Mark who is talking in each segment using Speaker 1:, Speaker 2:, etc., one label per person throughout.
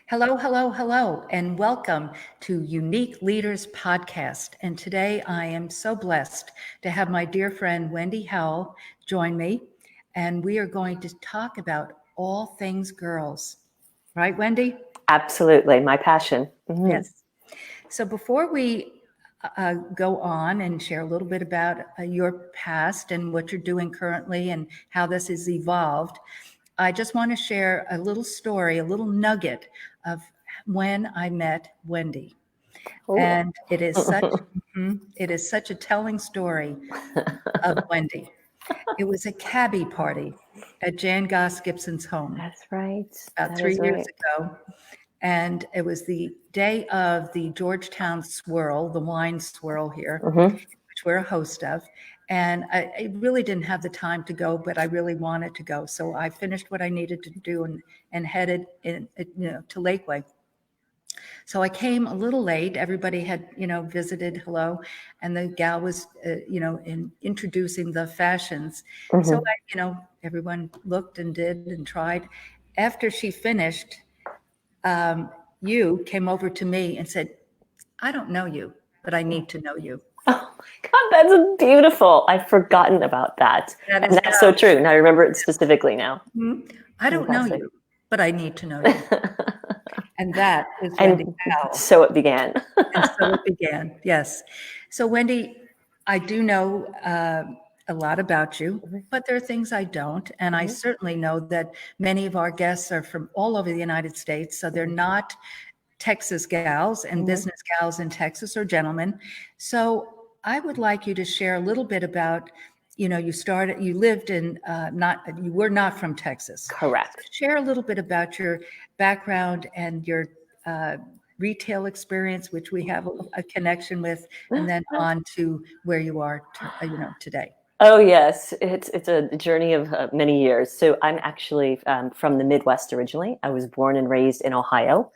Speaker 1: Hello, hello, hello, and welcome to Unique Leaders Podcast. And today I am so blessed to have my dear friend Wendy Howell join me, and we are going to talk about all things girls. Right, Wendy?
Speaker 2: Absolutely, my passion.
Speaker 1: Yes. So before we go on and share a little bit about your past and what you're doing currently and how this has evolved, I just want to share a little story, a little nugget of when I met Wendy.
Speaker 2: Ooh.
Speaker 1: And it is such a telling story of Wendy. It was a cabbie party at Jan Goss Gibson's home
Speaker 2: That's right.
Speaker 1: about
Speaker 2: That
Speaker 1: 3
Speaker 2: is
Speaker 1: years
Speaker 2: right.
Speaker 1: ago. And it was the day of the Georgetown Swirl, the wine swirl here, which we're a host of. And I really didn't have the time to go, but I really wanted to go. So I finished what I needed to do and headed to Lakeway. So I came a little late. Everybody had, visited, hello, and the gal was, introducing the fashions. So everyone looked and did and tried. After she finished, you came over to me and said, I don't know you, but I need to know you.
Speaker 2: Oh my God, that's beautiful. I've forgotten about that.
Speaker 1: That is
Speaker 2: And that's so true. And I remember it specifically now.
Speaker 1: I don't know you, but I need to know you. And that is Wendy Howell.
Speaker 2: So it began.
Speaker 1: And so it began, yes. So Wendy, I do know a lot about you, but there are things I don't. And I certainly know that many of our guests are from all over the United States. So they're not Texas gals and business gals in Texas or gentlemen. So I would like you to share a little bit about, you lived in, you were not from Texas.
Speaker 2: Correct.
Speaker 1: So share a little bit about your background and your retail experience, which we have a connection with, and then on to where you are, today.
Speaker 2: Oh yes, it's a journey of many years. So I'm actually from the Midwest originally. I was born and raised in Ohio.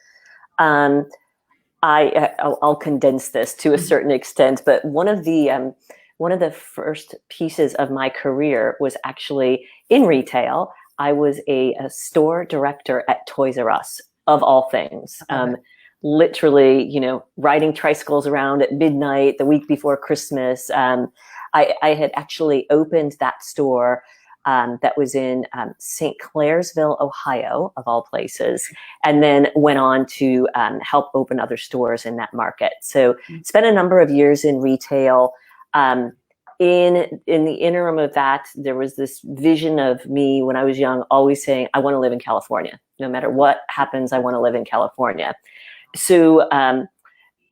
Speaker 2: I'll condense this to a certain extent, but one of the first pieces of my career was actually in retail. I was a store director at Toys R Us, of all things. Literally, riding tricycles around at midnight the week before Christmas. I had actually opened that store that was in St. Clairsville, Ohio, of all places, and then went on to help open other stores in that market. So spent a number of years in retail. In the interim of that, there was this vision of me when I was young, always saying, I want to live in California. No matter what happens, I want to live in California. So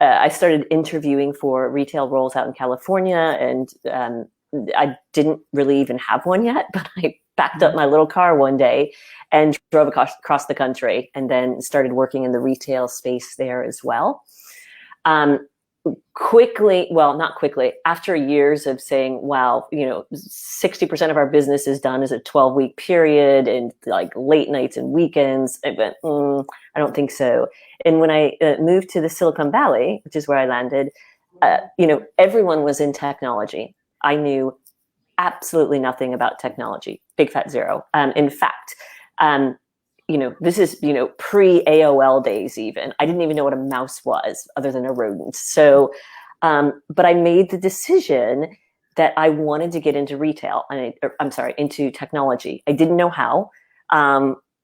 Speaker 2: I started interviewing for retail roles out in California, and I didn't really even have one yet, but I backed up my little car one day and drove across the country, and then started working in the retail space there as well. Not quickly, after years of saying, wow, 60% of our business is done as a 12-week period and like late nights and weekends, I went, I don't think so. And when I moved to the Silicon Valley, which is where I landed, everyone was in technology. I knew absolutely nothing about technology, big fat zero. In fact, this is, pre-AOL days even. I didn't even know what a mouse was other than a rodent. So, but I made the decision that I wanted to get into retail, into technology. I didn't know how,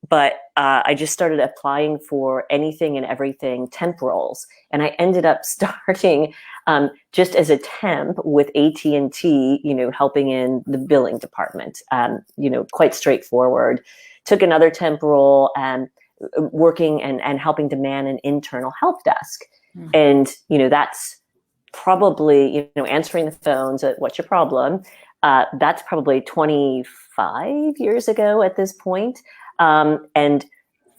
Speaker 2: but I just started applying for anything and everything temp roles. And I ended up starting just as a temp with AT&T, helping in the billing department, quite straightforward. Took another temp role and working and helping to man an internal help desk. And, that's probably, answering the phones at what's your problem. That's probably 25 years ago at this point. And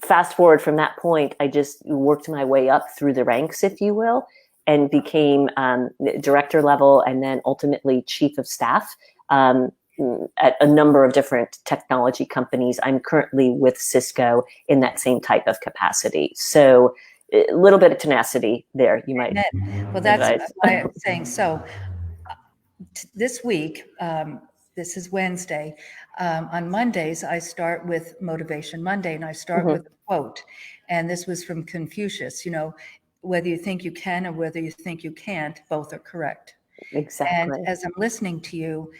Speaker 2: fast forward from that point, I just worked my way up through the ranks, if you will, and became director level and then ultimately chief of staff at a number of different technology companies. I'm currently with Cisco in that same type of capacity. So a little bit of tenacity there, you might.
Speaker 1: Well, that's why I'm saying so. This week, this is Wednesday. On Mondays, I start with Motivation Monday, and I start with a quote. And this was from Confucius, whether you think you can or whether you think you can't, both are correct. And
Speaker 2: Exactly.
Speaker 1: as I'm listening to you,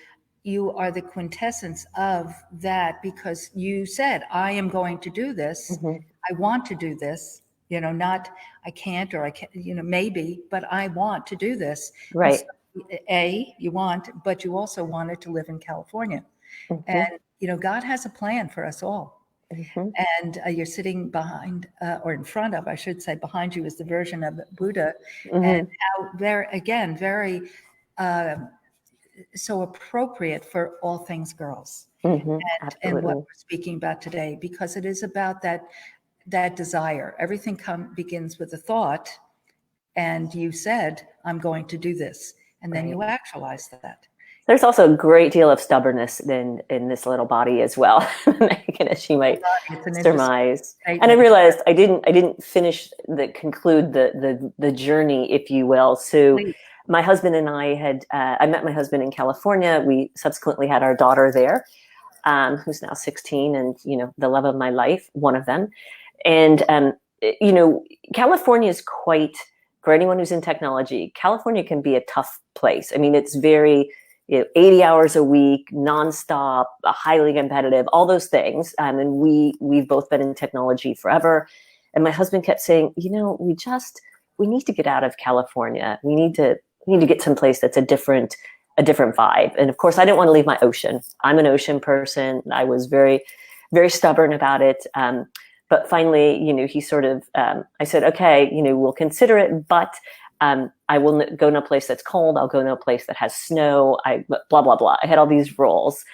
Speaker 1: you are the quintessence of that, because you said, I am going to do this. I want to do this, not I can't, or I can't, maybe, but I want to do this. And
Speaker 2: Right.
Speaker 1: so, you want, but you also wanted to live in California.
Speaker 2: Mm-hmm.
Speaker 1: And, God has a plan for us all.
Speaker 2: Mm-hmm.
Speaker 1: And you're sitting behind, or in front of, I should say, behind you is the version of Buddha. And
Speaker 2: Mm-hmm.
Speaker 1: how very so appropriate for all things girls,
Speaker 2: Mm-hmm.
Speaker 1: and what
Speaker 2: Absolutely.
Speaker 1: we're speaking about today, because it is about that desire. Everything begins with a thought, and you said, I'm going to do this, and then
Speaker 2: Right.
Speaker 1: you actualize that.
Speaker 2: There's also a great deal of stubbornness in this little body as well, as she might
Speaker 1: It's an interesting
Speaker 2: surmise. And I
Speaker 1: statement.
Speaker 2: realized I didn't conclude the journey, if you will. So
Speaker 1: Please.
Speaker 2: my husband and I met my husband in California. We subsequently had our daughter there, who's now 16, and the love of my life, one of them. And California is quite, for anyone who's in technology, California can be a tough place. I mean, it's very 80 hours a week, nonstop, highly competitive, all those things. And we've both been in technology forever. And my husband kept saying, we need to get out of California. We need to get someplace that's a different vibe. And of course, I didn't want to leave my ocean. I'm an ocean person. I was very, very stubborn about it. But finally, he sort of, I said, okay, we'll consider it, but I will go to a place that's cold. I'll go to a place that has snow. Blah, blah, blah. I had all these rules.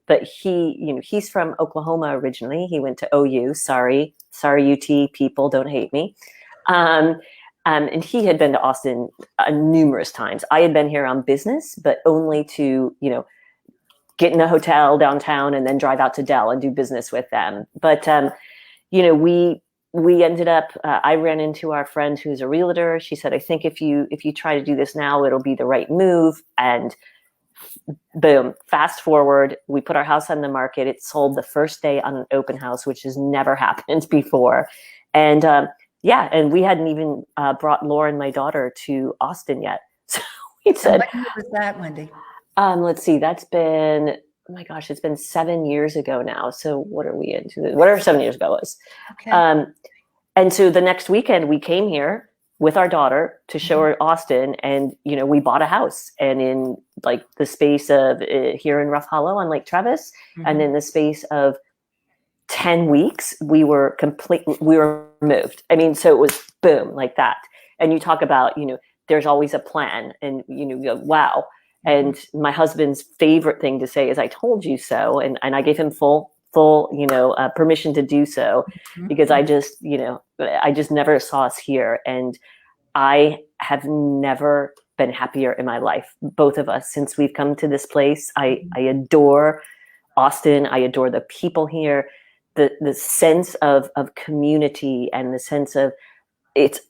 Speaker 2: But he's from Oklahoma originally. He went to OU. Sorry, UT people, don't hate me. And he had been to Austin numerous times. I had been here on business, but only to, get in a hotel downtown and then drive out to Dell and do business with them. But, we ended up, I ran into our friend who's a realtor. She said, I think if you try to do this now, it'll be the right move. And boom, fast forward, we put our house on the market. It sold the first day on an open house, which has never happened before. And and we hadn't even brought Lauren, my daughter, to Austin yet. So we said,
Speaker 1: what year was that, Wendy?
Speaker 2: Let's see, that's been, oh my gosh, it's been 7 years ago now. So what are we into? Whatever 7 years ago was.
Speaker 1: Okay.
Speaker 2: And so the next weekend we came here with our daughter to show her Austin, and we bought a house, and in like the space of here in Rough Hollow on Lake Travis, and in the space of 10 weeks, we were moved. I mean, so it was boom, like that. And you talk about, there's always a plan, and you go, wow. And my husband's favorite thing to say is, I told you so. And I gave him full permission to do so, because I just never saw us here. And I have never been happier in my life, both of us, since we've come to this place. I adore Austin. I adore the people here, the sense of community, and the sense of, it's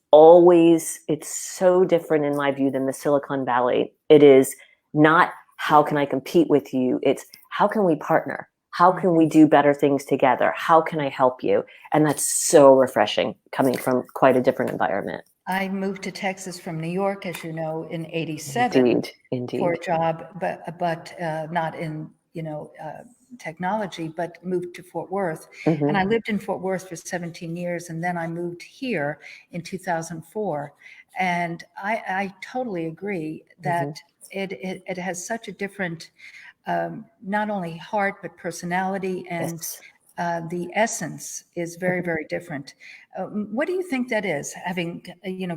Speaker 2: so different in my view than the Silicon Valley. It is not, how can I compete with you? It's, how can we partner? How can we do better things together? How can I help you? And that's so refreshing, coming from quite a different environment.
Speaker 1: I moved to Texas from New York, as you know, in '87.
Speaker 2: Indeed.
Speaker 1: For a job, but not in technology, but moved to Fort Worth. And I lived in Fort Worth for 17 years, and then I moved here in 2004. And I totally agree that it has such a different, not only heart, but personality, and
Speaker 2: Yes.
Speaker 1: the essence is very, very different. What do you think that is, having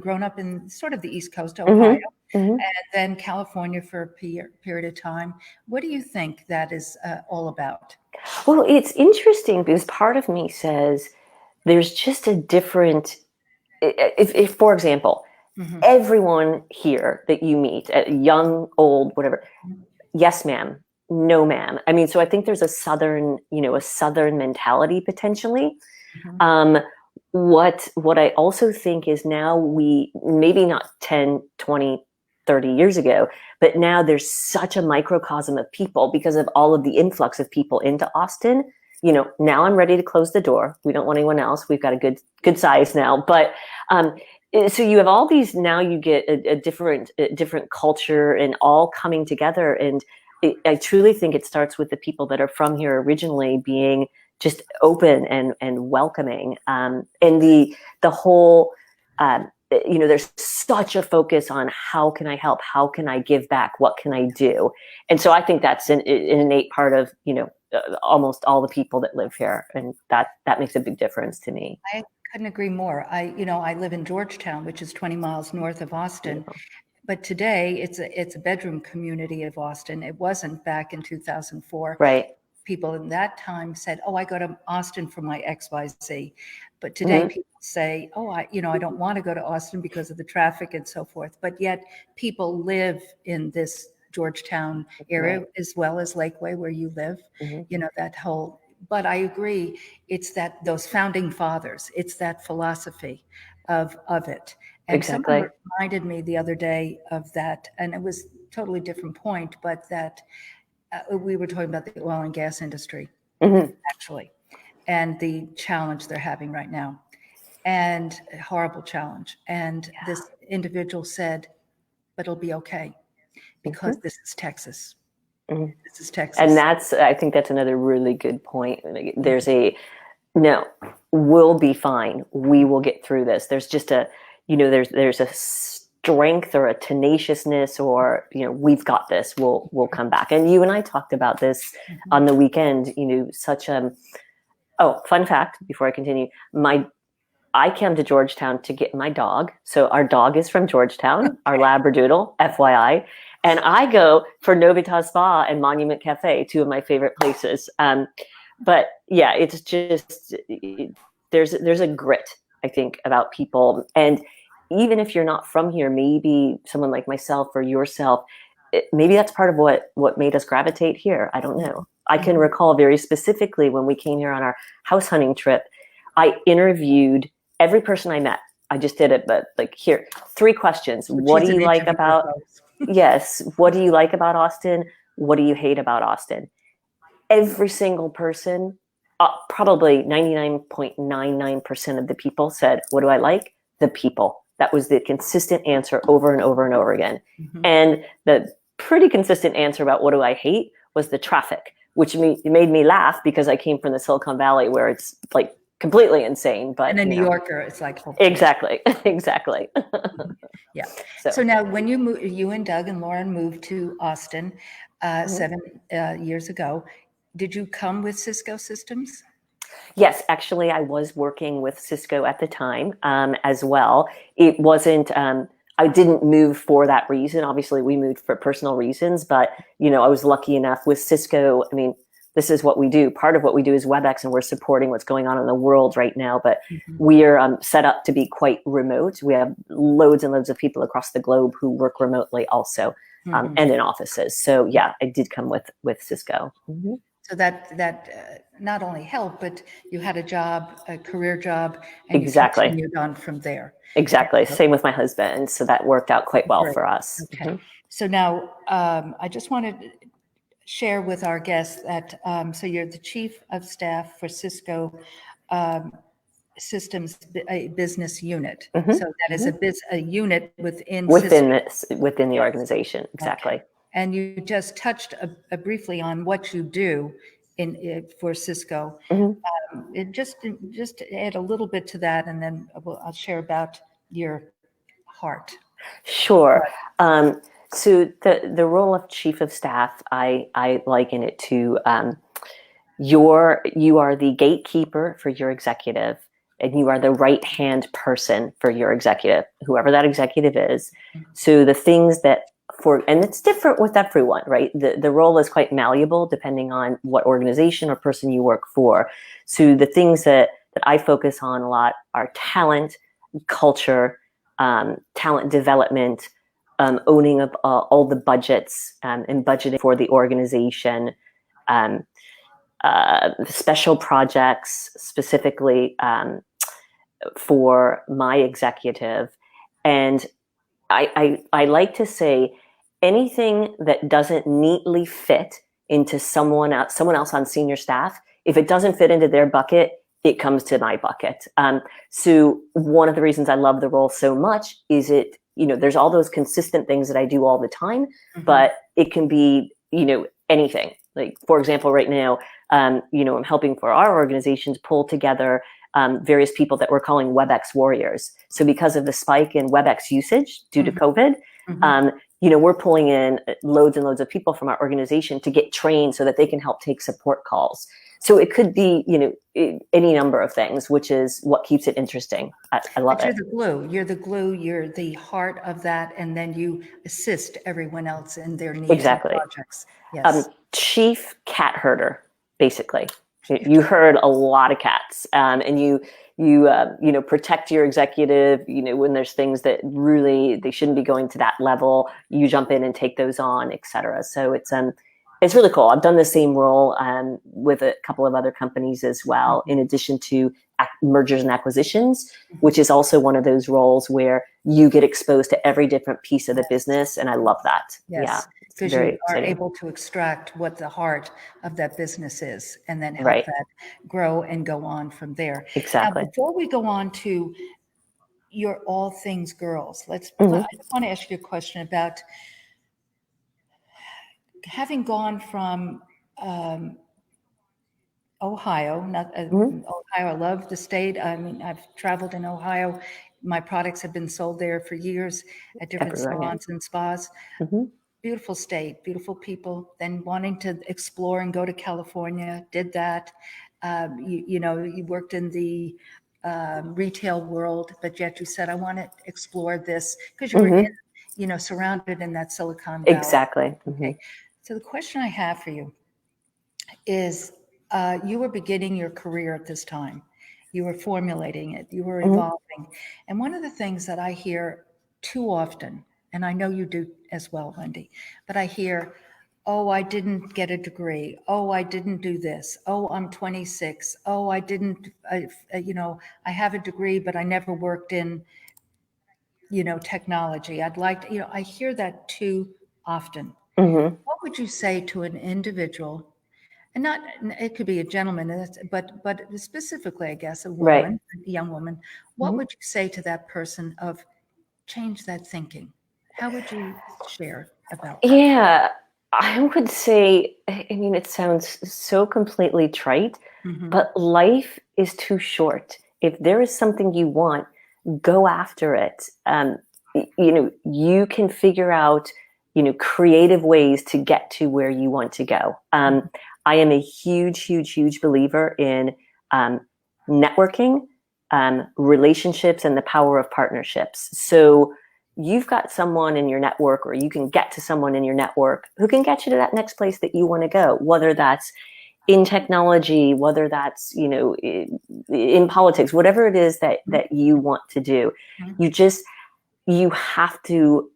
Speaker 1: grown up in sort of the East Coast, Ohio, and then California for a period of time? What do you think that is all about?
Speaker 2: Well, it's interesting, because part of me says there's just a different, if for example, everyone here that you meet, young, old, whatever, yes, ma'am, no, ma'am. I mean, so I think there's a Southern mentality potentially. What I also think is, now we, maybe not 10, 20, 30 years ago. But now there's such a microcosm of people because of all of the influx of people into Austin. Now I'm ready to close the door. We don't want anyone else. We've got a good size now. But so you have all these, now you get a different culture and all coming together. And I truly think it starts with the people that are from here originally being just open and welcoming. And the whole, there's such a focus on how can I help? How can I give back? What can I do? And so I think that's an innate part of, almost all the people that live here. And that makes a big difference to me.
Speaker 1: I couldn't agree more. I live in Georgetown, which is 20 miles north of Austin. Beautiful. But today it's a bedroom community of Austin. It wasn't back in 2004.
Speaker 2: Right.
Speaker 1: People in that time said, "Oh, I go to Austin for my XYZ." But today people say, "Oh, I don't want to go to Austin because of the traffic and so forth." But yet people live in this Georgetown area, right, as well as Lakeway where you live, that whole, but I agree. It's those founding fathers, it's that philosophy of it. And
Speaker 2: exactly.
Speaker 1: Someone reminded me the other day of that, and it was a totally different point, but that we were talking about the oil and gas industry, actually, and the challenge they're having right now, and a horrible challenge. And this individual said, "But it'll be okay because this is Texas." This is Texas.
Speaker 2: And I think that's another really good point. There's no, we'll be fine. We will get through this. There's just there's a strength or a tenaciousness or, we've got this, we'll come back. And you and I talked about this on the weekend, such fun fact before I continue. I came to Georgetown to get my dog. So our dog is from Georgetown, our Labradoodle, FYI. And I go for Novitas Spa and Monument Cafe, two of my favorite places. But yeah, it's just, there's a grit, I think, about people. And even if you're not from here, maybe someone like myself or yourself, maybe that's part of what made us gravitate here. I don't know. I can recall very specifically when we came here on our house hunting trip, I interviewed every person I met. I just did it, but here, 3 questions. What do you like about, yes, what do you like about Austin? What do you hate about Austin? Every single person, probably 99.99% of the people said, what do I like? The people. That was the consistent answer over and over and over again. And the pretty consistent answer about what do I hate was the traffic, which made me laugh because I came from the Silicon Valley where it's completely insane. But
Speaker 1: and a New Yorker, it's like
Speaker 2: exactly.
Speaker 1: Yeah. So now, when you and Doug and Lauren moved to Austin 7 years ago, did you come with Cisco Systems?
Speaker 2: Yes, actually, I was working with Cisco at the time as well. It wasn't. I didn't move for that reason. Obviously, we moved for personal reasons, but I was lucky enough with Cisco. I mean, this is what we do. Part of what we do is WebEx, and we're supporting what's going on in the world right now. But we're set up to be quite remote. We have loads and loads of people across the globe who work remotely also, and in offices. So yeah, I did come with Cisco.
Speaker 1: So that not only helped, but you had a job, a career job, and
Speaker 2: exactly.
Speaker 1: you continued on from there.
Speaker 2: Exactly. Same with my husband. So that worked out quite well for us.
Speaker 1: Okay. So now I just wanted to share with our guests that, so you're the Chief of Staff for Cisco Systems Business Unit. So that is a unit within
Speaker 2: the organization. Exactly.
Speaker 1: Okay. And you just touched briefly on what you do for Cisco. Just add a little bit to that, and then I'll share about your heart.
Speaker 2: Sure. So the role of Chief of Staff, I liken it to you are the gatekeeper for your executive, and you are the right-hand person for your executive, whoever that executive is. So the things that and it's different with everyone, right? The role is quite malleable depending on what organization or person you work for. So the things that I focus on a lot are talent, culture, talent development, owning of all the budgets and budgeting for the organization, special projects specifically for my executive. And I like to say anything that doesn't neatly fit into someone else on senior staff, if it doesn't fit into their bucket, it comes to my bucket. So one of the reasons I love the role so much is there's all those consistent things that I do all the time, but it can be, anything. Like, for example, right now, I'm helping for our organizations pull together various people that we're calling WebEx warriors. So because of the spike in WebEx usage due to COVID, we're pulling in loads and loads of people from our organization to get trained so that they can help take support calls. So it could be, any number of things, which is what keeps it interesting. I love it.
Speaker 1: You're the glue. You're the glue. You're the heart of that, and then you assist everyone else in their needs
Speaker 2: Exactly.
Speaker 1: and projects. Yes.
Speaker 2: Chief cat herder, basically. You herd a lot of cats, and you protect your executive. When there's things that really they shouldn't be going to that level, you jump in and take those on, etc. So it's really cool. I've done the same role with a couple of other companies as well, in addition to mergers and acquisitions, which is also one of those roles where you get exposed to every different piece of the business, and I love that.
Speaker 1: Yes.
Speaker 2: Yeah,
Speaker 1: because you are able to extract what the heart of that business is and then help that grow and go on from there.
Speaker 2: Exactly.
Speaker 1: Now, before we go on to your all things girls, I want to ask you a question about having gone from Ohio, Ohio, I love the state. I mean, I've traveled in Ohio. My products have been sold there for years at different salons and spas. Beautiful state, beautiful people. Then wanting to explore and go to California, did that. You worked in the retail world, but yet you said, I want to explore this because you were surrounded in that Silicon Valley.
Speaker 2: Exactly.
Speaker 1: Okay. So the question I have for you is, you were beginning your career at this time. You were formulating it. You were evolving. And one of the things that I hear too often, and I know you do as well, Wendy, but I hear, oh, I didn't get a degree. Oh, I didn't do this. Oh, I'm 26. Oh, I have a degree, but I never worked in, technology. I'd like to, I hear that too often. What would you say to an individual, and not, it could be a gentleman, but specifically, I guess, a woman, a young woman, what would you say to that person of change that thinking? How would you share about that?
Speaker 2: Yeah, I would say, it sounds so completely trite, but life is too short. If there is something you want, go after it. You can figure out, creative ways to get to where you want to go. I am a huge, huge, huge believer in networking, relationships, and the power of partnerships. So you've got someone in your network, or you can get to someone in your network who can get you to that next place that you want to go, whether that's in technology, whether that's, in politics, whatever it is that you want to do. You have to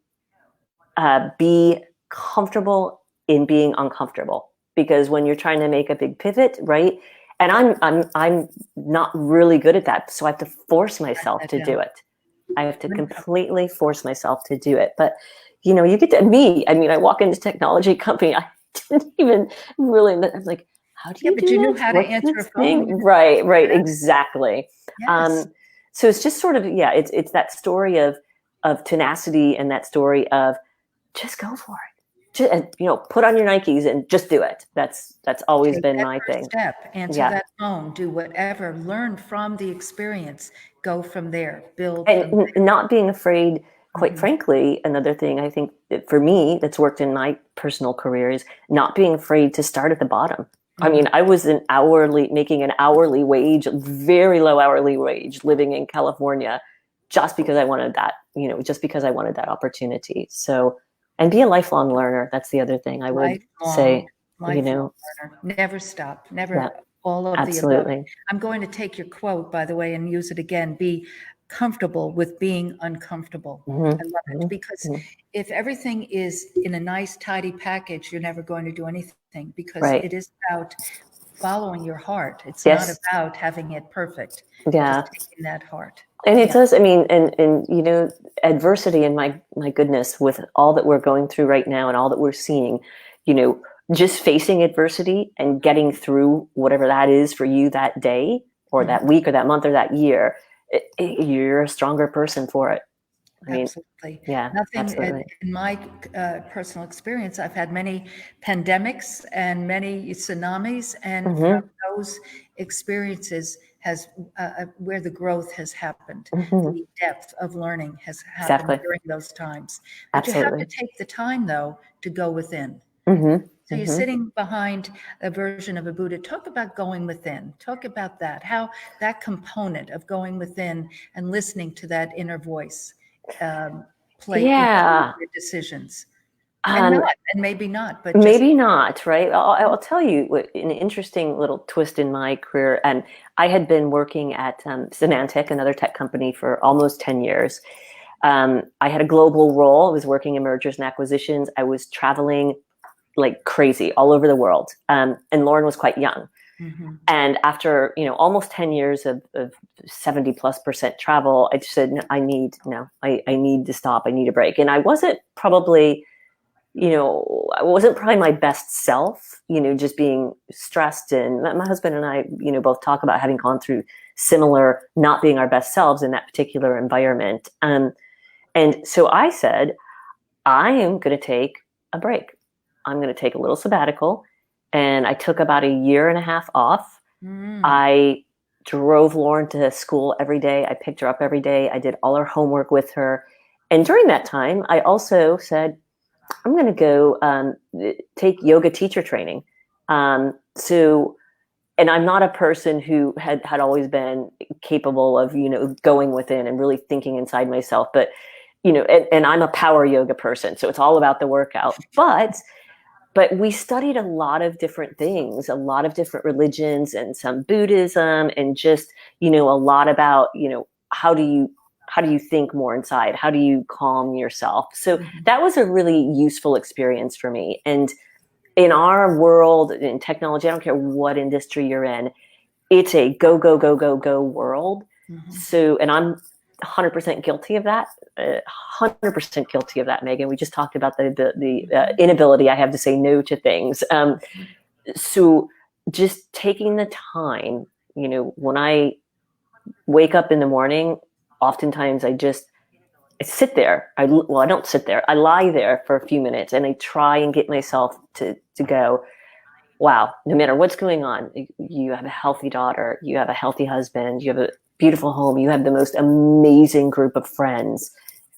Speaker 2: be comfortable in being uncomfortable, because when you're trying to make a big pivot, right? And I'm not really good at that, so I have to force myself to do it. I have to completely force myself to do it. But you get to me. I mean, I walk into technology company, I didn't even really. I'm like, how do you do
Speaker 1: but you
Speaker 2: this?
Speaker 1: knew how to answer a phone.
Speaker 2: Right, exactly.
Speaker 1: Yes.
Speaker 2: So it's just sort of, it's that story of tenacity, and that story of just go for it. And put on your Nikes and just do it. That's always been my thing.
Speaker 1: Step, answer that phone, do whatever, learn from the experience, go from there, build.
Speaker 2: And not being afraid, quite frankly, another thing I think that for me that's worked in my personal career is not being afraid to start at the bottom. I mean, I was making an hourly wage, very low hourly wage, living in California, just because I wanted that, opportunity. So, and be a lifelong learner. That's the other thing I would say.
Speaker 1: Learner. Never stop. Never. All of
Speaker 2: absolutely.
Speaker 1: the above. I'm going to take your quote, by the way, and use it again. Be comfortable with being uncomfortable. I love it, because if everything is in a nice, tidy package, you're never going to do anything, because it is about following your heart. It's not
Speaker 2: Yes.
Speaker 1: about having it perfect.
Speaker 2: Yeah.
Speaker 1: Just taking that heart.
Speaker 2: And it
Speaker 1: Yeah,
Speaker 2: does, I mean, and you know, adversity, and my goodness, with all that we're going through right now and all that we're seeing, you know, just facing adversity and getting through whatever that is for you that day or that week or that month or that year, you're a stronger person for it. I mean,
Speaker 1: absolutely.
Speaker 2: yeah,
Speaker 1: Nothing
Speaker 2: absolutely.
Speaker 1: in my personal experience, I've had many pandemics and many tsunamis, and from
Speaker 2: Hmm.
Speaker 1: those experiences has where the growth has happened.
Speaker 2: Hmm.
Speaker 1: The depth of learning has happened
Speaker 2: Exactly.
Speaker 1: during those times. But you have to
Speaker 2: Absolutely.
Speaker 1: take the time, though, to go within.
Speaker 2: Hmm.
Speaker 1: So you're
Speaker 2: Hmm.
Speaker 1: sitting behind a version of a Buddha. Talk about going within. Talk about that, how that component of going within and listening to that inner voice um, play into
Speaker 2: Yeah.
Speaker 1: your decisions. And
Speaker 2: Um,
Speaker 1: not, and maybe not, but just,
Speaker 2: Maybe not, right? I'll tell you an interesting little twist in my career. And I had been working at Symantec, another tech company, for almost 10 years. I had a global role. I was working in mergers and acquisitions. I was traveling like crazy all over the world. And Lauren was quite young.
Speaker 1: mhm.
Speaker 2: And after, you know, almost 10 years of 70+% travel, I just said, no, I need to stop. I need a break. And I wasn't probably, you know, I wasn't probably my best self, you know, just being stressed. And my husband and I, you know, both talk about having gone through similar, not being our best selves in that particular environment. And so I said, I am going to take a break. I'm going to take a little sabbatical. And I took about a year and a half off.
Speaker 1: Mm.
Speaker 2: I drove Lauren to school every day. I picked her up every day. I did all her homework with her. And during that time, I also said, I'm going to go take yoga teacher training. So, and I'm not a person who had always been capable of, you know, going within and really thinking inside myself. But, you know, and I'm a power yoga person, so it's all about the workout. But we studied a lot of different things, a lot of different religions, and some Buddhism, and just, you know, a lot about, you know, how do you think more inside? How do you calm yourself? So that was a really useful experience for me. And in our world, in technology, I don't care what industry you're in, it's a go, go, go, go, go world.
Speaker 1: Mhm.
Speaker 2: So, and I'm 100% guilty of that. 100% guilty of that, Megan. We just talked about the inability I have to say no to things. So just taking the time, you know, when I wake up in the morning, oftentimes I sit there. I don't sit there. I lie there for a few minutes and I try and get myself to go, wow, no matter what's going on, you have a healthy daughter, you have a healthy husband, you have a beautiful home, you have the most amazing group of friends.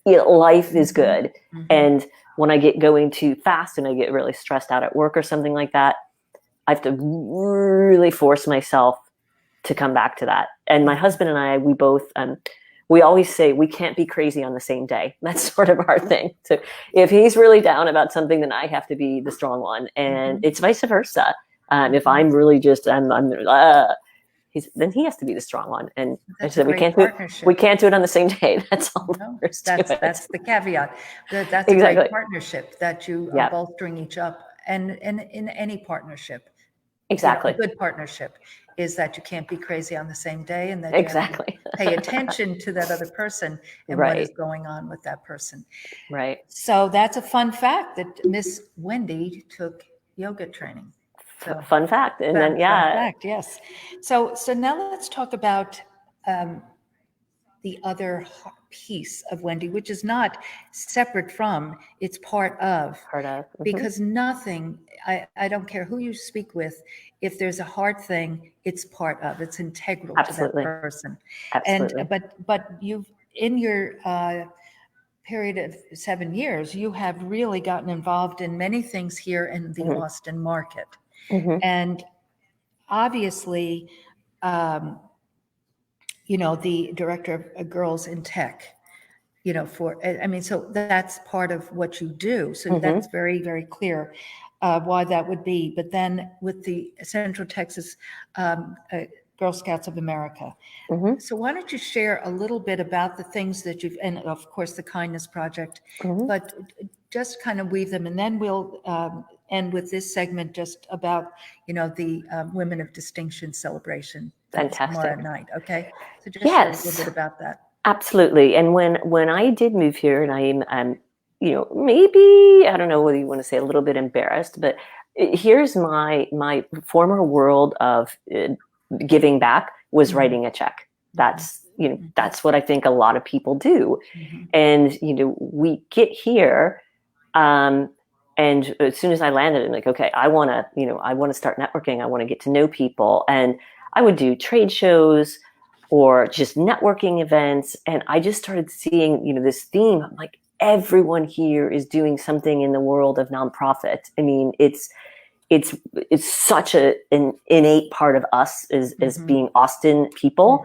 Speaker 2: You know, life is good. And when I get going too fast and I get really stressed out at work or something like that, I have to really force myself to come back to that. And my husband and I, we always say we can't be crazy on the same day. That's sort of our thing. So if he's really down about something, then I have to be the strong one, and it's vice versa. If I'm really just, then he has to be the strong one. And I
Speaker 1: That's a
Speaker 2: said,
Speaker 1: great
Speaker 2: we
Speaker 1: partnership.
Speaker 2: can't do it on the same day. That's all
Speaker 1: No,
Speaker 2: there is to it.
Speaker 1: that's the caveat. That's a great
Speaker 2: Exactly.
Speaker 1: partnership that you are
Speaker 2: Yeah,
Speaker 1: bolstering each up. And in any partnership, you know, a
Speaker 2: exactly.
Speaker 1: good partnership is that you can't be crazy on the same day and that you have to
Speaker 2: Exactly.
Speaker 1: pay attention to that other person and what is
Speaker 2: Right.
Speaker 1: going on with that person.
Speaker 2: Right.
Speaker 1: So that's a fun fact that Miss Wendy took yoga training. So
Speaker 2: Fun fact. And then,
Speaker 1: fun
Speaker 2: yeah.
Speaker 1: fact, yes. So now let's talk about um, the other piece of Wendy, which is not separate from, it's part of.
Speaker 2: Part of.
Speaker 1: Because nothing, I don't care who you speak with, if there's a hard thing, it's part of, it's integral to that
Speaker 2: Absolutely.
Speaker 1: person. And
Speaker 2: Absolutely.
Speaker 1: but you've in your period of 7 years, you have really gotten involved in many things here in the
Speaker 2: Hmm.
Speaker 1: Austin market.
Speaker 2: Hmm.
Speaker 1: And obviously, um, you know, the director of Girls in Tech, you know, I mean, so that's part of what you do. So
Speaker 2: Hmm.
Speaker 1: that's very, very clear why that would be. But then with the Central Texas Girl Scouts of America.
Speaker 2: Hmm.
Speaker 1: So why don't you share a little bit about the things that you've, and of course the Kindness Project,
Speaker 2: Hmm.
Speaker 1: but just kind of weave them, and then we'll end with this segment just about, the Women of Distinction celebration that's tomorrow
Speaker 2: Fantastic.
Speaker 1: night. Okay, so just share a little
Speaker 2: Yes,
Speaker 1: bit about that.
Speaker 2: absolutely. And when I did move here, and I'm maybe, I don't know whether you want to say a little bit embarrassed, but here's my former world of giving back was writing a check. That's that's what I think a lot of people do. And we get here, and as soon as I landed, I'm like, okay, I want to start networking. I want to get to know people, and I would do trade shows or just networking events, and I just started seeing this theme. I'm like, everyone here is doing something in the world of nonprofit. I mean, it's such an innate part of us as being Austin people.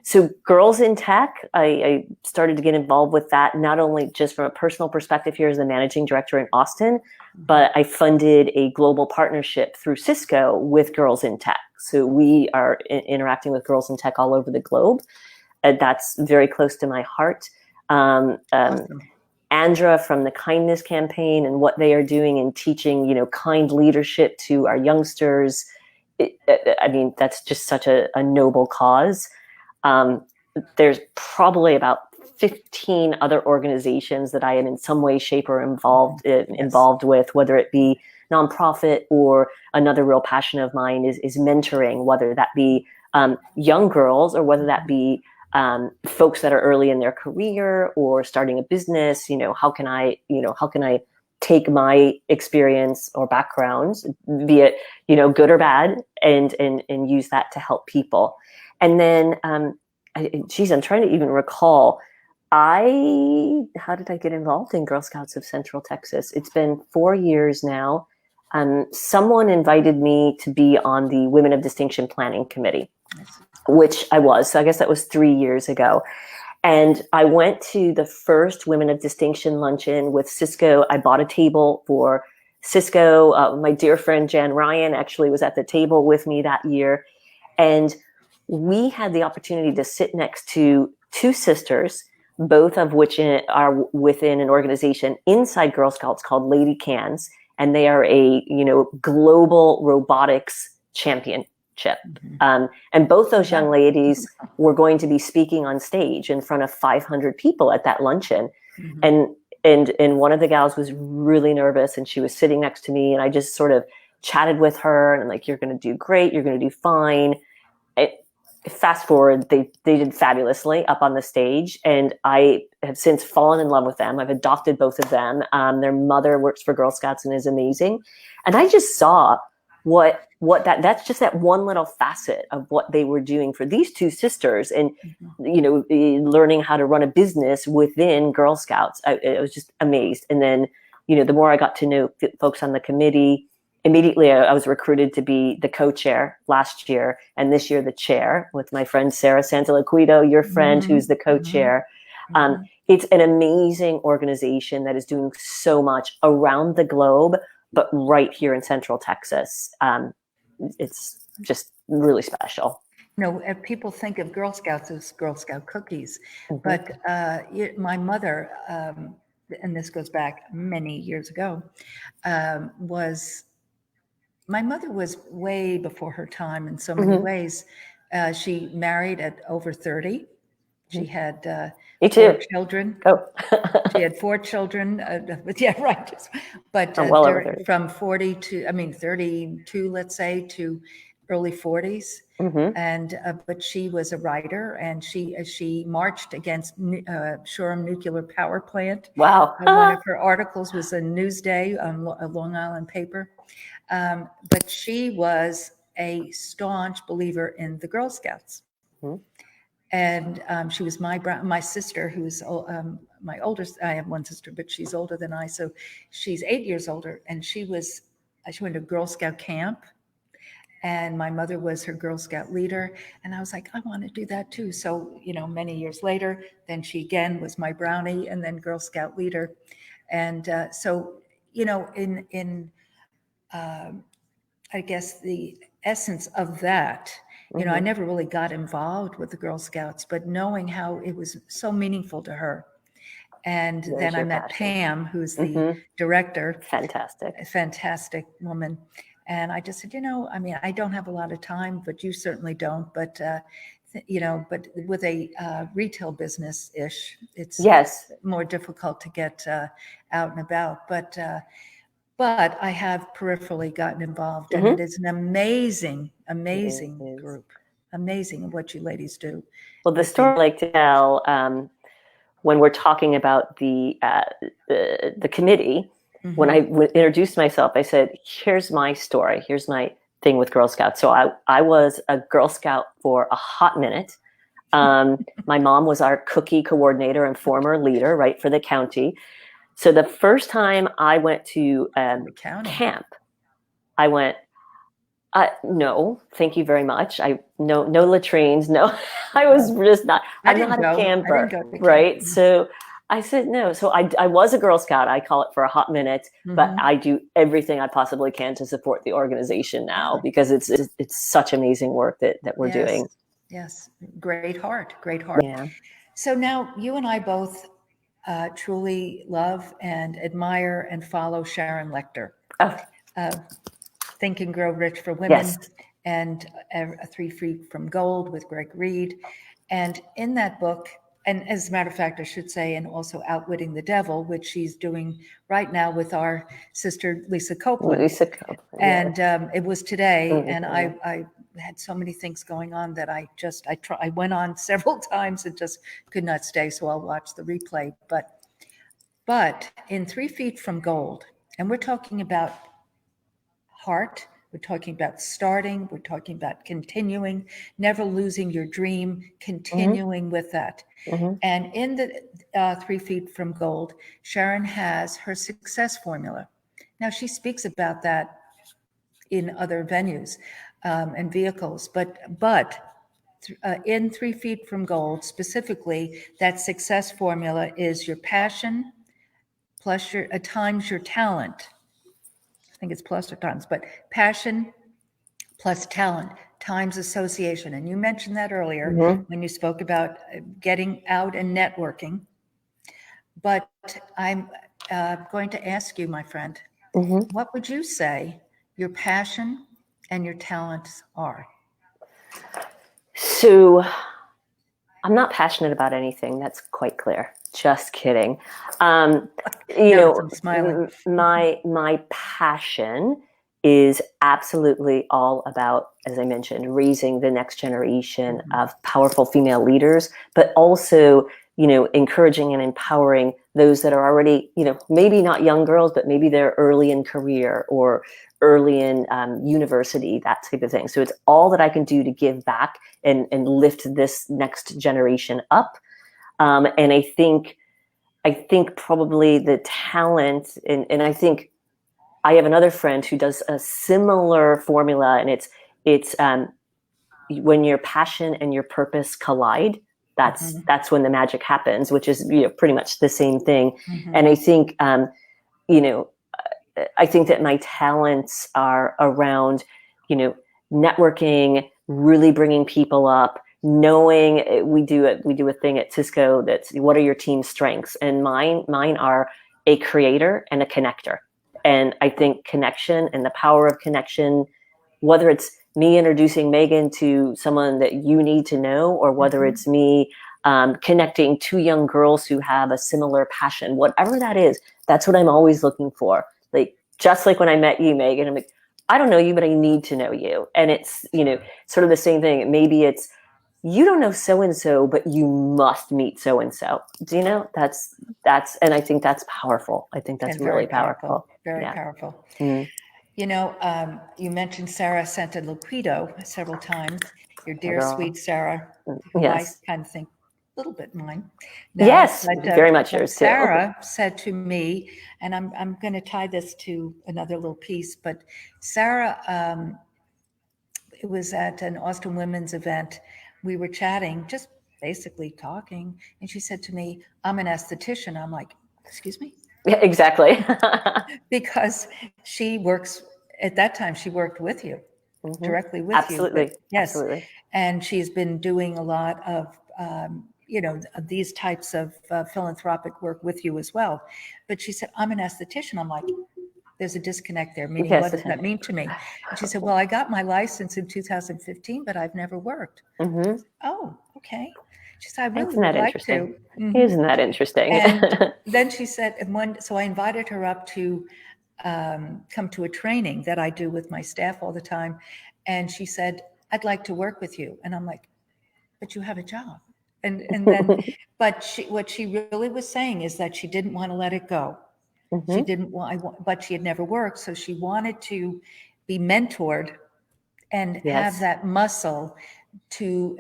Speaker 2: So Girls in Tech, I started to get involved with that, not only just from a personal perspective here as the managing director in Austin, but I funded a global partnership through Cisco with Girls in Tech. So we are interacting with Girls in Tech all over the globe. That's very close to my heart.
Speaker 1: Awesome.
Speaker 2: Andra from the Kindness Campaign and what they are doing in teaching, kind leadership to our youngsters. I mean, that's just such a noble cause. There's probably about 15 other organizations that I am in some way, shape, or involved with, whether it be nonprofit or another real passion of mine is mentoring, whether that be young girls or whether that be folks that are early in their career or starting a business. How can I take my experience or background, be it good or bad, and use that to help people. And then I'm trying to even recall, how did I get involved in Girl Scouts of Central Texas? It's been 4 years now. Someone invited me to be on the Women of Distinction Planning Committee, which I was. So I guess that was 3 years ago. And I went to the first Women of Distinction luncheon with Cisco. I bought a table for Cisco. My dear friend Jan Ryan actually was at the table with me that year. And we had the opportunity to sit next to two sisters, both of which are within an organization inside Girl Scouts called Lady Cans. And they are a global robotics championship. And both those young ladies were going to be speaking on stage in front of 500 people at that luncheon. And one of the gals was really nervous, and she was sitting next to me, and I just sort of chatted with her, and I'm like, you're going to do great. You're going to do fine. Fast forward, they did fabulously up on the stage, and I have since fallen in love with them. I've adopted both of them. Their mother works for Girl Scouts and is amazing. And I just saw that's just that one little facet of what they were doing for these two sisters, and learning how to run a business within Girl Scouts. I was just amazed. And then the more I got to know folks on the committee, immediately I was recruited to be the co-chair last year, and this year the chair with my friend Sarah Santalaquido, your friend, who's the co-chair. It's an amazing organization that is doing so much around the globe, but right here in Central Texas. It's just really special.
Speaker 1: People think of Girl Scouts as Girl Scout cookies, but my mother, and this goes back many years ago, my mother was way before her time in so many ways. She married at over 30. She had
Speaker 2: Me too.
Speaker 1: 4 children.
Speaker 2: Oh.
Speaker 1: She had 4 children. Yeah, right. But
Speaker 2: well over 30.
Speaker 1: From 32, let's say, to early 40s. And but she was a writer, and she marched against Shoreham Nuclear Power Plant.
Speaker 2: Wow.
Speaker 1: One of her articles was in Newsday on a Long Island paper. But she was a staunch believer in the Girl Scouts. And she was my sister, who's my oldest. I have one sister, but she's older than I. So she's 8 years older. And she went to Girl Scout camp. And my mother was her Girl Scout leader. And I was like, I want to do that too. So, many years later, then she again was my brownie and then Girl Scout leader. And so, I guess the essence of that, I never really got involved with the Girl Scouts, but knowing how it was so meaningful to her. And
Speaker 2: There's
Speaker 1: then I
Speaker 2: your
Speaker 1: met
Speaker 2: passion.
Speaker 1: Pam, who's the director,
Speaker 2: Fantastic.
Speaker 1: a fantastic woman. And I just said, I mean, I don't have a lot of time, but you certainly don't. But, but with a retail business-ish, it's more difficult to get out and about. But I have peripherally gotten involved, and it is an amazing group. Amazing what you ladies do.
Speaker 2: Well, the story I like to tell when we're talking about the committee, when I introduced myself, I said, here's my story. Here's my thing with Girl Scouts. So I was a Girl Scout for a hot minute. My mom was our cookie coordinator and former leader, right, for the county. So the first time I went to camp, I went, no, thank you very much. No latrines. No, I was just not. I'm not a camper, right? So I said no. So I was a Girl Scout. I call it for a hot minute, but I do everything I possibly can to support the organization now because it's such amazing work that we're doing.
Speaker 1: Yes, great heart.
Speaker 2: Yeah.
Speaker 1: So now you and I both truly love and admire and follow Sharon Lechter. Think and Grow Rich for Women, and a 3 Feet from Gold with Greg Reed. And in that book, and as a matter of fact, I should say, and also Outwitting the Devil, which she's doing right now with our sister, Lisa Copeland. And it was today, and I had so many things going on that I went on several times and just could not stay, so I'll watch the replay. But in 3 Feet from Gold, and we're talking about heart, we're talking about starting, we're talking about continuing, never losing your dream, continuing with that. And in the 3 Feet from Gold, Sharon has her success formula. Now, she speaks about that in other venues and vehicles, but in 3 Feet from Gold, specifically, that success formula is your passion plus times your talent. I think it's plus or times, but passion plus talent times association. And you mentioned that earlier when you spoke about getting out and networking. But I'm going to ask you, my friend, what would you say your passion and your talents are?
Speaker 2: So I'm not passionate about anything. That's quite clear. Just kidding. I'm smiling. My passion is absolutely all about, as I mentioned, raising the next generation of powerful female leaders, but also, encouraging and empowering those that are already, maybe not young girls, but maybe they're early in career or early in university, that type of thing. So it's all that I can do to give back and lift this next generation up. And I think probably the talent, and I think I have another friend who does a similar formula, and it's when your passion and your purpose collide, that's when the magic happens, which is pretty much the same thing. And I think I think that my talents are around networking, really bringing people up, knowing we do a thing at Cisco that's what are your team's strengths, and mine are a creator and a connector. And I think connection and the power of connection, whether it's me introducing Megan to someone that you need to know, or whether it's me connecting two young girls who have a similar passion, whatever that is, that's what I'm always looking for. Like, just like when I met you, Megan, I'm like, I don't know you, but I need to know you. And it's, sort of the same thing. Maybe it's, you don't know so-and-so, but you must meet so-and-so. Do you know? That's, and I think that's powerful. I think that's really powerful.
Speaker 1: Very powerful. You mentioned Sarah Santalucido several times. Your dear, sweet Sarah, who I kind of think a little bit mine. Now,
Speaker 2: yes, very much yours too.
Speaker 1: Sarah said to me, and I'm going to tie this to another little piece, but Sarah, it was at an Austin Women's event. We were chatting, just basically talking, and she said to me, I'm an esthetician. I'm like, excuse me?
Speaker 2: Yeah, exactly.
Speaker 1: Because she works, at that time, she worked with you, directly with you.
Speaker 2: Absolutely.
Speaker 1: Yes.
Speaker 2: Absolutely.
Speaker 1: And she's been doing a lot of these types of philanthropic work with you as well. But she said, I'm an esthetician. I'm like, there's a disconnect there, meaning
Speaker 2: Yes.
Speaker 1: what does that mean to me? And she said, well, I got my license in 2015, but I've never worked.
Speaker 2: Mm-hmm.
Speaker 1: Oh, okay. She said, I really
Speaker 2: Isn't that
Speaker 1: would like
Speaker 2: interesting?
Speaker 1: to. Mm-hmm.
Speaker 2: Isn't that interesting?
Speaker 1: And then she said, so I invited her up to come to a training that I do with my staff all the time. And she said, I'd like to work with you. And I'm like, but you have a job. And then, but what she really was saying is that she didn't want to let it go.
Speaker 2: Mm-hmm.
Speaker 1: She didn't want, but she had never worked. So she wanted to be mentored and have that muscle to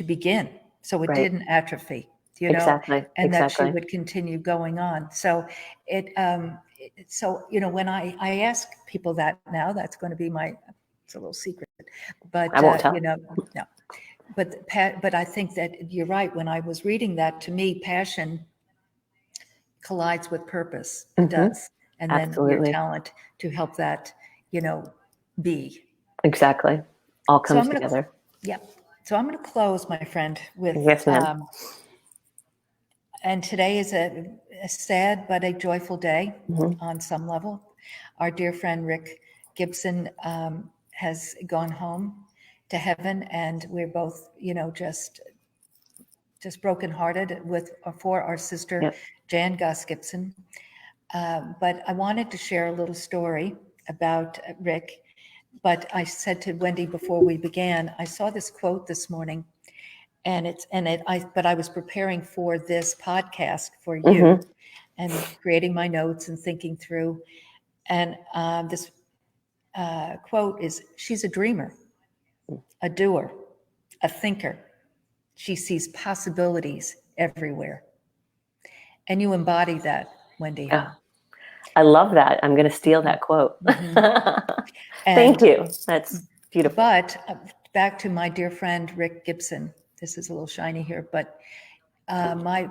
Speaker 1: begin. So it didn't atrophy,
Speaker 2: Exactly.
Speaker 1: and that she would continue going on. So when I ask people that now, that's going to be it's a little secret, but
Speaker 2: I won't tell.
Speaker 1: no. But I think that you're right. When I was reading that, to me, passion collides with purpose. It does. And
Speaker 2: Absolutely.
Speaker 1: then your talent to help that, be.
Speaker 2: Exactly. All comes together.
Speaker 1: So I'm going to close, my friend, with,
Speaker 2: yes, ma'am.
Speaker 1: And today is a sad but a joyful day on some level. Our dear friend Rick Gibson has gone home to heaven, and we're both, just brokenhearted for our sister Jan Gus Gibson. But I wanted to share a little story about Rick. But I said to Wendy before we began, I saw this quote this morning, but I was preparing for this podcast for you and creating my notes and thinking through. And this quote is, she's a dreamer, a doer, a thinker. She sees possibilities everywhere. And you embody that, Wendy.
Speaker 2: Oh, I love that. I'm going to steal that quote. Thank you. That's beautiful.
Speaker 1: But back to my dear friend, Rick Gibson. This is a little shiny here, but my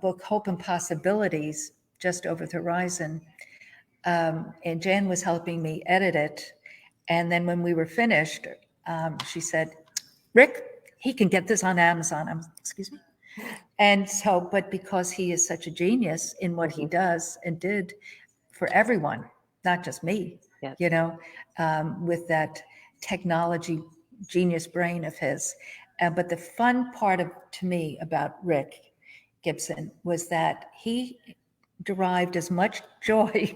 Speaker 1: book, Hope and Possibilities, Just Over the Horizon, and Jan was helping me edit it. And then when we were finished, she said, Rick, he can get this on Amazon. Excuse me? And so, but because he is such a genius in what he does and did for everyone, not just me, with that technology genius brain of his. But the fun part to me about Rick Gibson was that he derived as much joy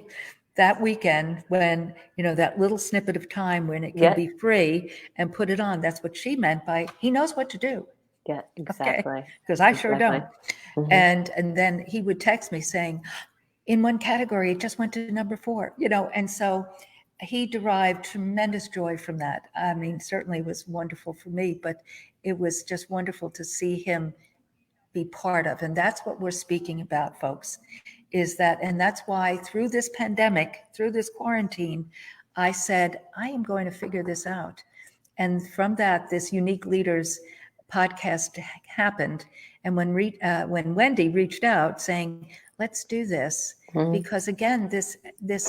Speaker 1: that weekend when, that little snippet of time when it can be free and put it on. That's what she meant by, he knows what to do.
Speaker 2: Yeah, exactly.
Speaker 1: Because I sure don't. And then he would text me saying, in one category, it just went to number 4, and so he derived tremendous joy from that. I mean, certainly it was wonderful for me, but it was just wonderful to see him be part of. And that's what we're speaking about, folks, is that, and that's why through this pandemic, through this quarantine, I said, I am going to figure this out. And from that, this Unique Leaders podcast happened. And when Wendy reached out saying, let's do this, because again, this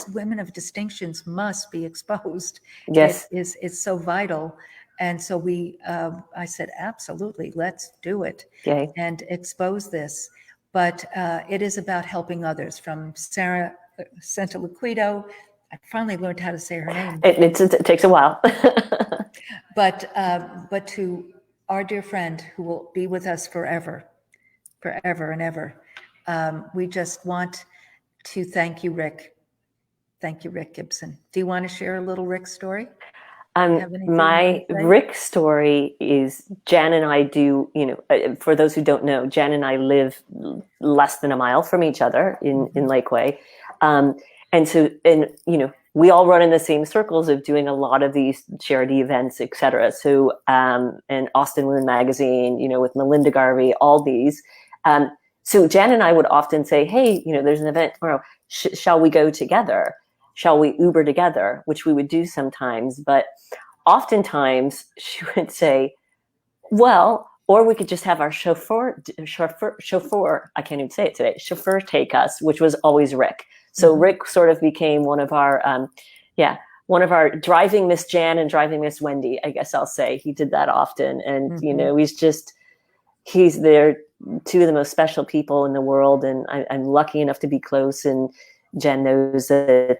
Speaker 1: women of distinctions must be exposed.
Speaker 2: Yes.
Speaker 1: It's so vital. And so I said, absolutely, let's do it.
Speaker 2: Yay.
Speaker 1: And expose this. But it is about helping others. From Sarah Santaliquido, I finally learned how to say her name.
Speaker 2: It takes a while.
Speaker 1: But to our dear friend who will be with us forever and ever. We just want to thank you, Rick. Thank you, Rick Gibson. Do you want to share a little Rick story?
Speaker 2: My Rick story is Jan and I do, for those who don't know, Jan and I live less than a mile from each other in Lakeway. We all run in the same circles of doing a lot of these charity events, et cetera. So, and Austin Women Magazine, with Melinda Garvey, all these. So Jan and I would often say, hey, there's an event tomorrow. Shall we go together? Shall we Uber together? Which we would do sometimes. But oftentimes she would say, well, or we could just have our chauffeur, I can't even say it today, chauffeur take us, which was always Rick. So Rick sort of became one of our driving Miss Jan and driving Miss Wendy, I guess I'll say. He did that often. And, they're two of the most special people in the world, and I'm lucky enough to be close. And Jen knows that,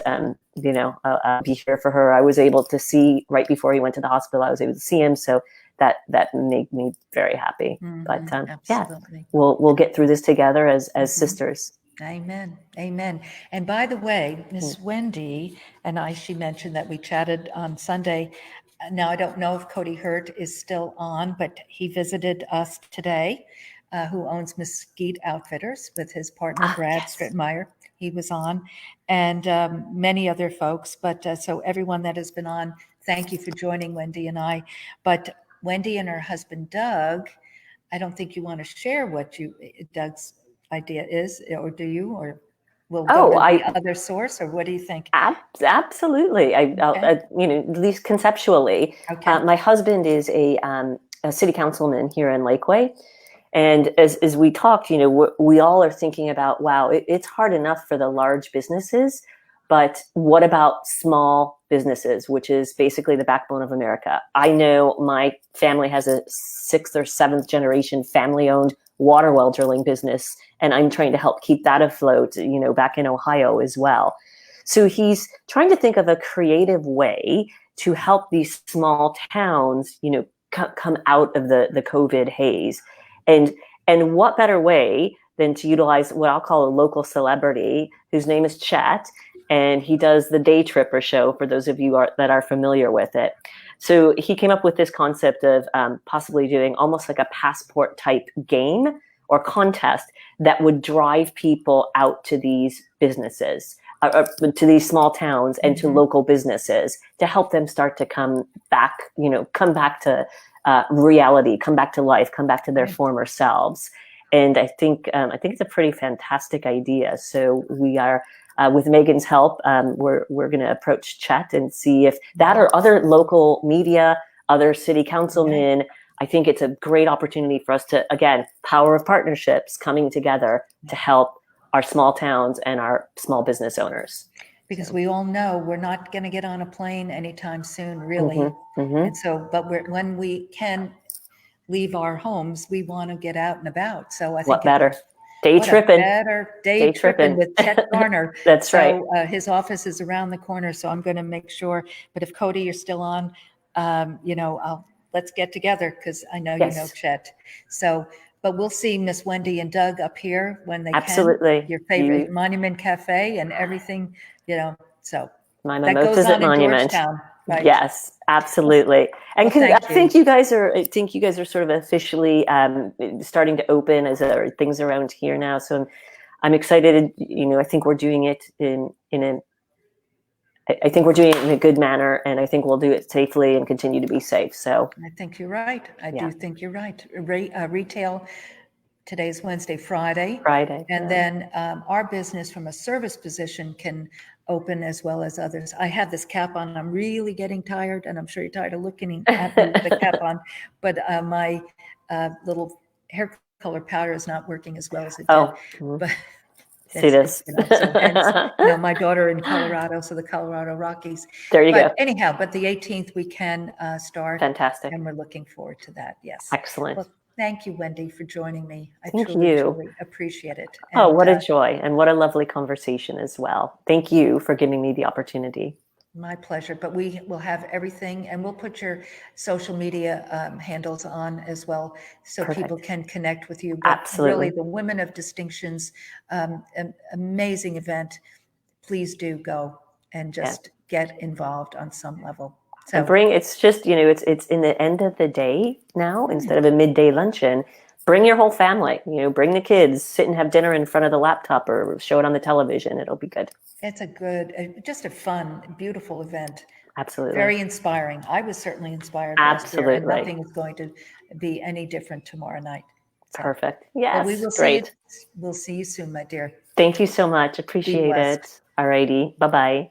Speaker 2: I'll be here for her. I was able to see right before he went to the hospital. I was able to see him, so that made me very happy. But
Speaker 1: Absolutely.
Speaker 2: we'll get through this together as sisters.
Speaker 1: Amen. Amen. And by the way, Miss Wendy and she mentioned that we chatted on Sunday. Now, I don't know if Cody Hurt is still on, but he visited us today, who owns Mesquite Outfitters with his partner, Brad Strittenmeyer. He was on, and many other folks. But so everyone that has been on, thank you for joining Wendy and I. But Wendy and her husband, Doug, I don't think you want to share what Doug's idea is, or do you, or we'll go to the other source, or what do you think?
Speaker 2: Absolutely. At least conceptually.
Speaker 1: Okay.
Speaker 2: My husband is a city councilman here in Lakeway. And as we talked, we all are thinking about, wow, it's hard enough for the large businesses, but what about small businesses, which is basically the backbone of America? I know my family has a 6th or 7th generation family-owned water well drilling business, and I'm trying to help keep that afloat, back in Ohio as well. So he's trying to think of a creative way to help these small towns, come out of the COVID haze. And what better way than to utilize what I'll call a local celebrity whose name is Chet, and he does the Day Tripper show for those of you that are familiar with it. So he came up with this concept of possibly doing almost like a passport type game or contest that would drive people out to these businesses, to these small towns and to local businesses to help them start to come back to reality, come back to life, come back to their former selves. And I think it's a pretty fantastic idea. So we are, with Megan's help, we're going to approach Chet and see if that or other local media, other city councilmen. I think it's a great opportunity for us to, again, power of partnerships coming together to help our small towns and our small business owners.
Speaker 1: Because we all know we're not going to get on a plane anytime soon, really. And so, but when we can leave our homes, we want to get out and about. So I think
Speaker 2: what better day tripping
Speaker 1: with Chet Garner.
Speaker 2: That's right.
Speaker 1: His office is around the corner, so I'm going to make sure. But if Cody, you're still on, let's get together, because I know you know Chet. So, but we'll see Miss Wendy and Doug up here when they
Speaker 2: Absolutely.
Speaker 1: can. Your favorite Monument Cafe and everything, so
Speaker 2: my
Speaker 1: that goes
Speaker 2: mimosas
Speaker 1: on
Speaker 2: at Monument.
Speaker 1: Georgetown, right?
Speaker 2: Yes, absolutely. And I think you guys are sort of officially starting to open as things around here now. So I'm excited. I think we're doing it in a good manner, and I think we'll do it safely and continue to be safe. So
Speaker 1: I think you're right. I do think you're right. Retail. Today's Wednesday, Friday. And then our business from a service position can open as well as others. I have this cap on. I'm really getting tired, and I'm sure you're tired of looking at me with the cap on. But my little hair color powder is not working as well as it did. But
Speaker 2: see this.
Speaker 1: So hence, my daughter in Colorado, so the Colorado Rockies.
Speaker 2: There you go.
Speaker 1: Anyhow, but the 18th we can start.
Speaker 2: Fantastic.
Speaker 1: And we're looking forward to that. Yes.
Speaker 2: Excellent.
Speaker 1: Well, thank you, Wendy, for joining me. I
Speaker 2: Thank
Speaker 1: truly
Speaker 2: you.
Speaker 1: Appreciate it.
Speaker 2: And, what a joy, and what a lovely conversation as well. Thank you for giving me the opportunity.
Speaker 1: My pleasure. But we will have everything, and we'll put your social media handles on as well, so people can connect with you. But
Speaker 2: absolutely.
Speaker 1: Really, the Women of Distinctions, amazing event. Please do go and just get involved on some level. So
Speaker 2: it's just, it's in the end of the day now, instead of a midday luncheon. Bring your whole family, bring the kids, sit and have dinner in front of the laptop or show it on the television. It'll be good.
Speaker 1: It's just a fun, beautiful event.
Speaker 2: Absolutely.
Speaker 1: Very inspiring. I was certainly inspired.
Speaker 2: Absolutely.
Speaker 1: And nothing is going to be any different tomorrow night.
Speaker 2: So, perfect. Yes.
Speaker 1: We will
Speaker 2: great.
Speaker 1: We'll see you soon, my dear.
Speaker 2: Thank you so much. Appreciate it. All righty. Bye-bye.